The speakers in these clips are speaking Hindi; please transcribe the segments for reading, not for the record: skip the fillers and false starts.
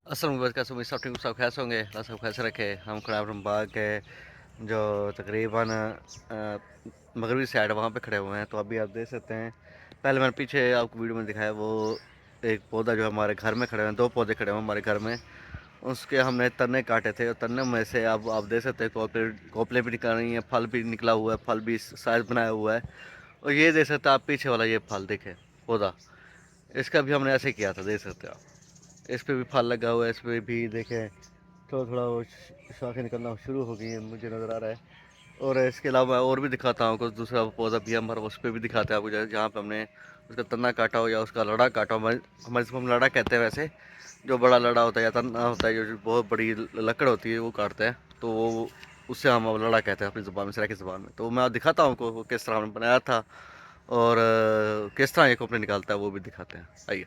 अस्सलाम वालेकुम, कैसे उम्मीद सब ठीक सब खैस होंगे। अल्लाह सब खैस रखे। हम खड़ा अपने बाग के जो तकरीबन मगरबी साइड वहाँ पे खड़े हुए हैं। तो अभी आप देख सकते हैं, पहले मैंने पीछे आपको वीडियो में दिखाया वो एक पौधा जो हमारे घर में खड़े हुए हैं, दो पौधे खड़े हुए हैं हमारे घर में। उसके हमने तने काटे थे और तने में से अब आप देख सकते हैं कोपले भी निकल रही हैं, फल भी निकला हुआ है, फल भी साइज बनाया हुआ है। और ये देख सकते हैं आप पीछे वाला ये फल देखें, पौधा इसका भी हमने ऐसे किया था, देख सकते हैं आप। इस पे भी फल लगा हुआ है, इस पे भी देखें थोड़ा थोड़ा वो शाखें निकलना शुरू हो गई हैं, मुझे नज़र आ रहा है। और इसके अलावा और भी दिखाता हूँ कुछ दूसरा पौधा भी हमारा, उस पर भी दिखाते हैं आपको, जहाँ पे हमने उसका तना काटा हो या उसका लड़ा काटा हो। हमारे हमारे इसको हम लड़ा कहते हैं वैसे। जो बड़ा लड़ा होता है या तना होता है, जो बहुत बड़ी लकड़ होती है वो काटते हैं, तो वो उससे हम अब लड़ा कहते हैं अपनी ज़ुबान में, सराइकी ज़ुबान में। तो मैं दिखाता हूँ को किस तरह हमने बनाया था और किस तरह ये कोपले निकालता है वो भी दिखाते हैं, आइए।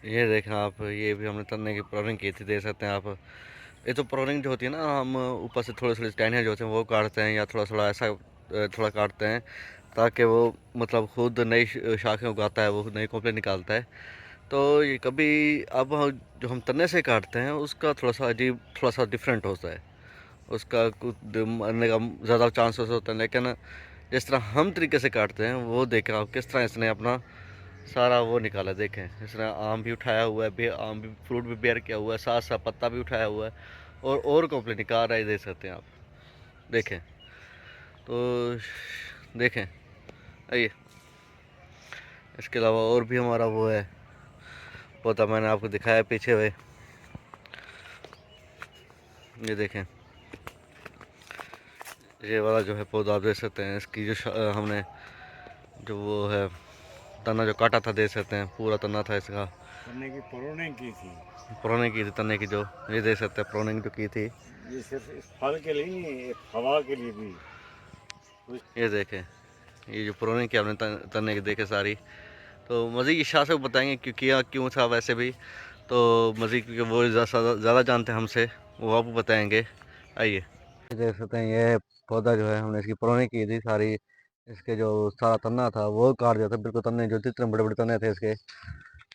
ये देखें आप, ये भी हमने तन्ने की प्रोनिंग की थी, देख सकते हैं आप। ये तो प्रोनिंग जो होती है ना, हम ऊपर से थोड़े थोड़े टहनियाँ जो होते हैं वो काटते हैं या थोड़ा थोड़ा ऐसा थोड़ा काटते हैं, ताकि वो मतलब खुद नई शाखें उगाता है, वो नई कोपले निकालता है। तो ये कभी अब जो हम तन्ने से काटते हैं उसका थोड़ा सा अजीब, थोड़ा सा डिफरेंट होता है। उसका कुछ मरने का ज़्यादा चांसेस होता है, लेकिन जिस तरह हम तरीके से काटते हैं वो देखें आप, किस तरह इसने अपना सारा वो निकाला। देखें इसने आम भी उठाया हुआ है, आम भी फ्रूट भी बेयर किया हुआ है, साथ साथ पत्ता भी उठाया हुआ है और कॉम्प्लेट निकाल रहा है, देख सकते हैं आप। देखें तो देखें, आइए। इसके अलावा और भी हमारा वो है पौधा, मैंने आपको दिखाया पीछे हुए, ये देखें। ये वाला जो है पौधा आप देख सकते हैं, इसकी जो हमने जो वो है तना जो काटा था, देख सकते हैं पूरा तना था इसका। तन्ने की प्रूनिंग की थी। प्रोनिंग की थी तने की, जो ये देख सकते हैं प्रोनिंग जो की थी। ये सिर्फ इस फल के लिए नहीं, एक हवा के लिए भी कुछ। ये देखें, ये जो प्रोनिंग की आपने तने की देखे सारी। तो मज़ीद इशा से बताएंगे क्यों किया, क्यों था वैसे भी। तो मज़ीद क्योंकि वो ज़्यादा जानते हैं हमसे, वो आपको बताएंगे, आइए। देख सकते हैं ये पौधा जो है हमने इसकी प्रोनिंग की थी सारी। इसके जो सारा तना था वो काट दिया था बिल्कुल, तने जो जितने बड़े बड़े तने थे इसके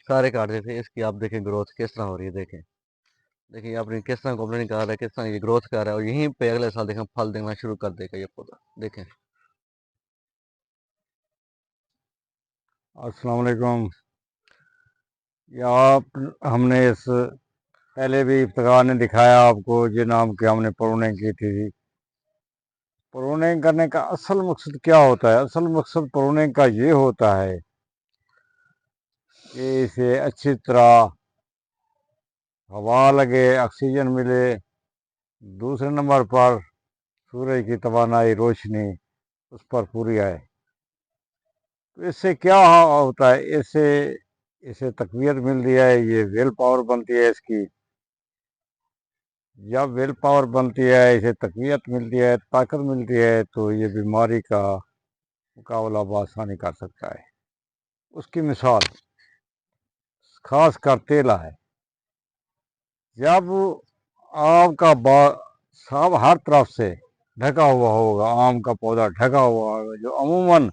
सारे काट दिए थे। इसकी आप देखें ग्रोथ किस तरह हो रही है, देखें। देखिए आपने किस तरह गोबलिन निकाल रहा है, किस तरह ये ग्रोथ कर रहा है, और यहीं पे अगले साल देखें फल देना शुरू कर देगा ये पौधा, देखें। अस्सलाम वालेकुम। ये आप हमने इस पहले भी इफ्तिकार ने दिखाया आपको ये नाम कि हमने प्रूनिंग की थी। प्रूनिंग करने का असल मकसद क्या होता है? असल मकसद प्रूनिंग का ये होता है कि इसे अच्छी तरह हवा लगे, ऑक्सीजन मिले। दूसरे नंबर पर सूरज की तवानाई रोशनी उस पर पूरी आए। तो इससे क्या होता है? इससे इसे तकवीत मिलती है, ये विल पावर बनती है इसकी। जब विल पावर बनती है, इसे तकवीत मिलती है, ताकत मिलती है, तो ये बीमारी का मुकाबला बआसानी कर सकता है। उसकी मिसाल खास कर तेला है। जब आपका सब हर तरफ से ढका हुआ होगा, आम का पौधा ढका हुआ होगा, जो अमूमन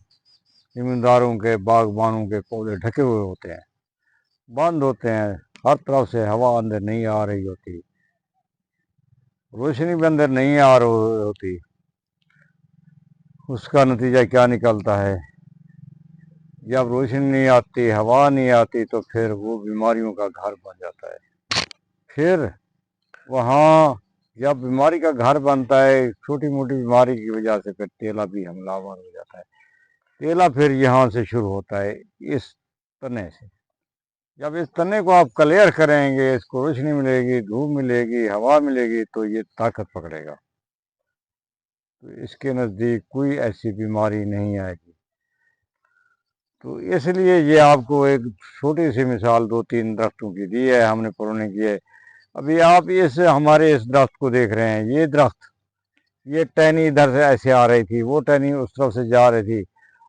ज़मींदारों के बागबानों के पौधे ढके हुए होते हैं, बंद होते हैं, हर तरफ से हवा अंदर नहीं आ रही होती, रोशनी भी अंदर नहीं आ रही होती। उसका नतीजा क्या निकलता है? जब रोशनी नहीं आती, हवा नहीं आती, तो फिर वो बीमारियों का घर बन जाता है। फिर वहाँ जब बीमारी का घर बनता है, छोटी मोटी बीमारी की वजह से फिर तेला भी हमलावर हो जाता है। तेला फिर यहाँ से शुरू होता है, इस तने से। जब इस तने को आप क्लियर करेंगे, इसको रोशनी मिलेगी, धूप मिलेगी, हवा मिलेगी, तो ये ताकत पकड़ेगा। तो इसके नज़दीक कोई ऐसी बीमारी नहीं आएगी। तो इसलिए ये आपको एक छोटी सी मिसाल दो तीन दरख्तों की दी है, हमने पुराने की है। अभी आप इस हमारे इस दरख्त को देख रहे हैं, ये दरख्त, ये टहनी इधर से ऐसे आ रही थी, वो टहनी उस तरफ से जा रही थी।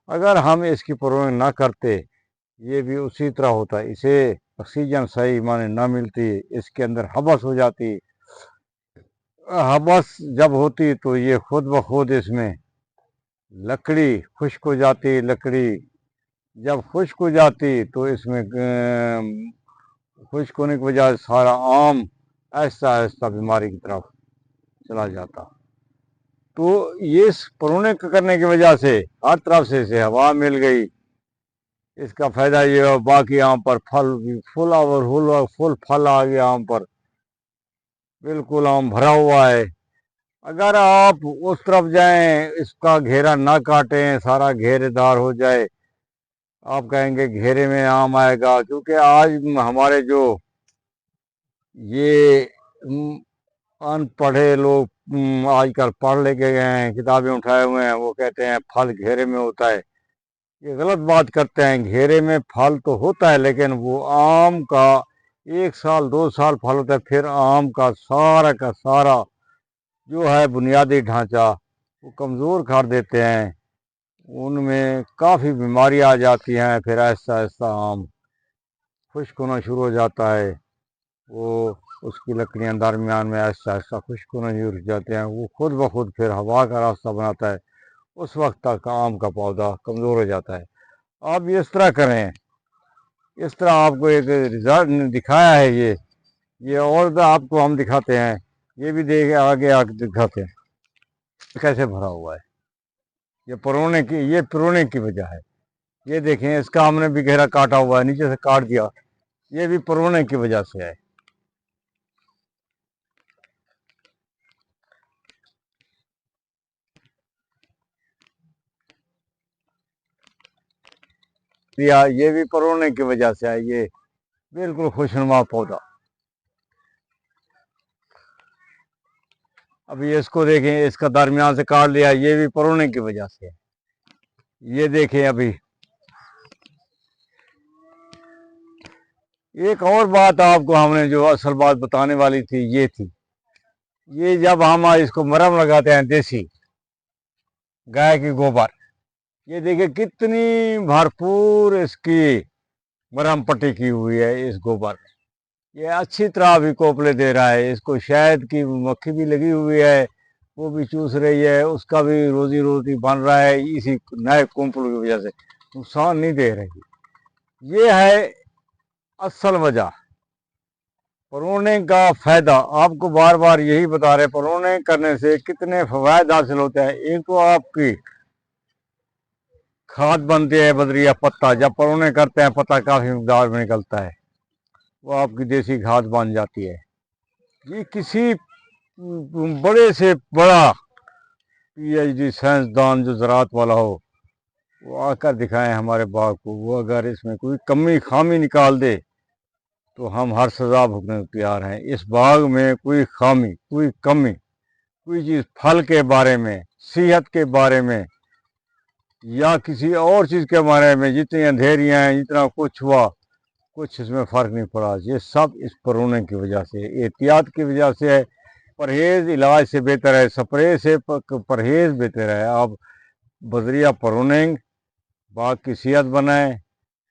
अगर हम इसकी पुरवनी ना करते, ये भी उसी तरह होता। इसे ऑक्सीजन सही माने ना मिलती, इसके अंदर हबस हो जाती। हबस जब होती तो ये खुद ब खुद इसमें लकड़ी खुश्क हो जाती। लकड़ी जब खुश्क हो जाती तो इसमें खुश्क होने की वजह से सारा आम आहिस्ता आहिस्ता बीमारी की तरफ चला जाता। तो ये प्रूनिंग करने की वजह से हर तरफ से इसे हवा मिल गई। इसका फायदा ये हुआ, बाकी आम पर फल भी फुल फल आ गया आम पर, बिल्कुल आम भरा हुआ है। अगर आप उस तरफ जाएं, इसका घेरा ना काटें, सारा घेरेदार हो जाए, आप कहेंगे घेरे में आम आएगा। क्योंकि आज हमारे जो ये अनपढ़े लोग आजकल पढ़ लेके गए हैं, किताबें उठाए हुए हैं, वो कहते हैं फल घेरे में होता है। ये गलत बात करते हैं। घेरे में फल तो होता है, लेकिन वो आम का 1 साल 2 साल फल होता है, फिर आम का सारा जो है बुनियादी ढांचा वो कमज़ोर कर देते हैं। उनमें काफ़ी बीमारी आ जाती हैं। फिर आहिस्ता आहिस्ता आम खुश्क होना शुरू हो जाता है। वो उसकी लकड़ियां दरमियान में आहिस्ता आहिस्ता खुश्क होना शुरू हो जाते हैं। वो खुद ब खुद फिर हवा का रास्ता बनाता है। उस वक्त तक आम का पौधा कमज़ोर हो जाता है। आप इस तरह करें, इस तरह आपको एक रिजल्ट दिखाया है। ये और आपको हम दिखाते हैं। ये भी देख आगे आगे दिखाते हैं कैसे भरा हुआ है। ये पुरोने की वजह है। ये देखें, इसका हमने भी घेरा काटा हुआ है, नीचे से काट दिया। ये भी पुरोने की वजह से है। ये भी पुरोने की वजह से है। ये बिल्कुल खुशनुमा पौधा। अभी इसको देखें, इसका दरमियान से काट लिया, ये भी पुरोने की वजह से है। ये देखें, अभी एक और बात आपको हमने जो असल बात बताने वाली थी, ये थी, ये जब हम इसको मरहम लगाते हैं देसी गाय की गोबर, ये देखिए कितनी भरपूर इसकी मरहम पट्टी की हुई है इस गोबर। ये अच्छी तरह अभी कोपले दे रहा है। इसको शहद की मक्खी भी लगी हुई है, वो भी चूस रही है, उसका भी रोजी रोटी बन रहा है इसी नए कोंपलों की वजह से। नुकसान नहीं दे रही। ये है असल वजह। प्रूनिंग का फायदा आपको बार बार यही बता रहे, प्रूनिंग करने से कितने फवायद हासिल होते हैं। एक तो आपकी खाद बनती है बदरिया पत्ता, जब प्रूनिंग करते हैं पत्ता काफी मकदार में निकलता है, वो आपकी देसी खाद बन जाती है। ये किसी बड़े से बड़ा पीएचडी साइंसदान जो ज़राअत वाला हो, वो आकर दिखाएं हमारे बाग को। वो अगर इसमें कोई कमी खामी निकाल दे तो हम हर सज़ा भुगतने को तैयार हैं। इस बाग में कोई खामी, कोई कमी, कोई चीज़ फल के बारे में, सेहत के बारे में या किसी और चीज़ के बारे में, जितनी अंधेरियाँ हैं, जितना कुछ हुआ, कुछ इसमें फ़र्क नहीं पड़ा। ये सब इस प्रूनिंग की वजह से, एहतियात की वजह से है। परहेज़ इलाज से बेहतर है, स्प्रे से परहेज़ बेहतर है। आप बजरिया प्रूनिंग बाग की सेहत बनाएं,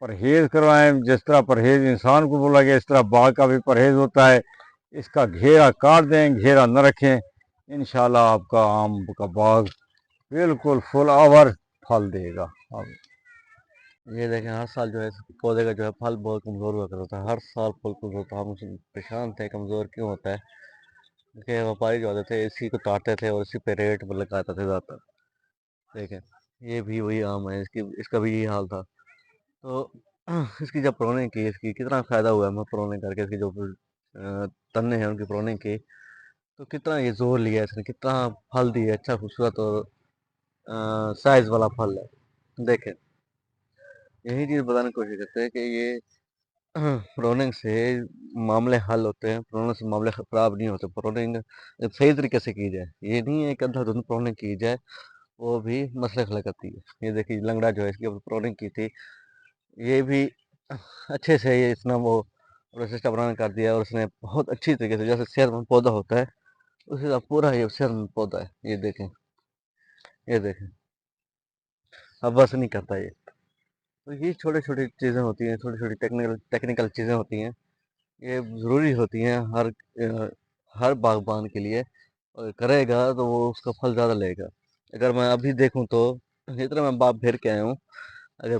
परहेज़ करवाएं। जिस तरह परहेज़ इंसान को बोला गया, इस तरह बाग का भी परहेज़ होता है। इसका घेरा काट दें, घेरा न रखें, इंशाल्लाह आपका आम का बाग बिल्कुल फुल आवर फल देगा। अब ये देखें, हर साल जो है इस पौधे का जो है फल बहुत कमज़ोर हुआ करता था। हर साल फल कमज़ोर होता, हम उससे परेशान थे कमज़ोर क्यों होता है। क्योंकि व्यापारी जो होते थे इसी को काटते थे और इसी पे रेट पर लगाते थे ज़्यादातर। देखें, ये भी वही आम है, इसका भी यही हाल था। तो इसकी जब प्रोनिंग की, इसकी कितना फ़ायदा हुआ है। मैं प्रोनिंग करके इसकी जो तने हैं उनकी प्रोनिंग की, तो कितना ये जोर लिया इसने, कितना फल दिया, अच्छा खूबसूरत और साइज वाला फल है। देखें, यही चीज़ बताने की कोशिश करते हैं कि ये प्रोनिंग से मामले हल होते हैं। प्रोनिंग से मामले खराब नहीं होते। प्रोनिंग सही तरीके से की जाए, ये नहीं है कि अंधाधुंध प्रोनिंग की जाए, वो भी मसले खड़े करती है। ये देखिए, लंगड़ा जो है इसकी प्रोनिंग की थी, ये भी अच्छे से ये इसने वो अपना सिस्टम बनाना कर दिया और उसने बहुत अच्छी तरीके से, जैसे सेहतमंद पौधा होता है उसी तरह पूरा ये सेहतमंद पौधा है। ये देखें, ये देखें, अब बस नहीं करता ये। तो ये छोटी छोटी चीज़ें होती हैं, छोटी छोटी टेक्निकल टेक्निकल चीज़ें होती हैं, ये ज़रूरी होती हैं हर बागबान के लिए। और करेगा तो वो उसका फल ज़्यादा लेगा। अगर मैं अभी देखूं तो जितना मैं बाग घेर के आया हूँ, अगर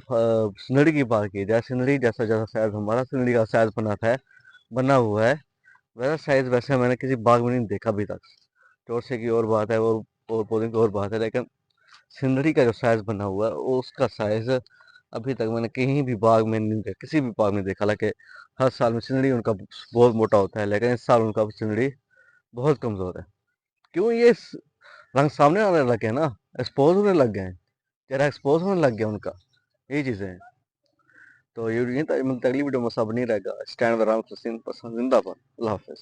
सिनड़ी की बात की जाए, सिनड़ी जैसा जैसा शायद हमारा सिनड़ी का शायद बनाता है, बना हुआ है, वैसा साइज वैसे मैंने किसी बाग में नहीं देखा अभी तक। चौरसे की और बात है और पौधे की और बात है, लेकिन सिंदड़ी का जो साइज बना हुआ है वो उसका साइज अभी तक मैंने कहीं भी बाग में नहीं देखा, किसी भी बाग में देखा। हालांकि हर साल में सिंदड़ी उनका बहुत मोटा होता है, लेकिन इस साल उनका सिंदड़ी बहुत कमजोर है। क्यों? ये रंग सामने आने लगे हैं ना, एक्सपोज होने लग गए हैं, चेहरा एक्सपोज होने लग गया उनका, यही चीजें हैं। तो ये था, मतलब अगली वीडियो में सब नहीं रहेगा। स्टैंड जिंदाबाद। अल्लाह हाफिज।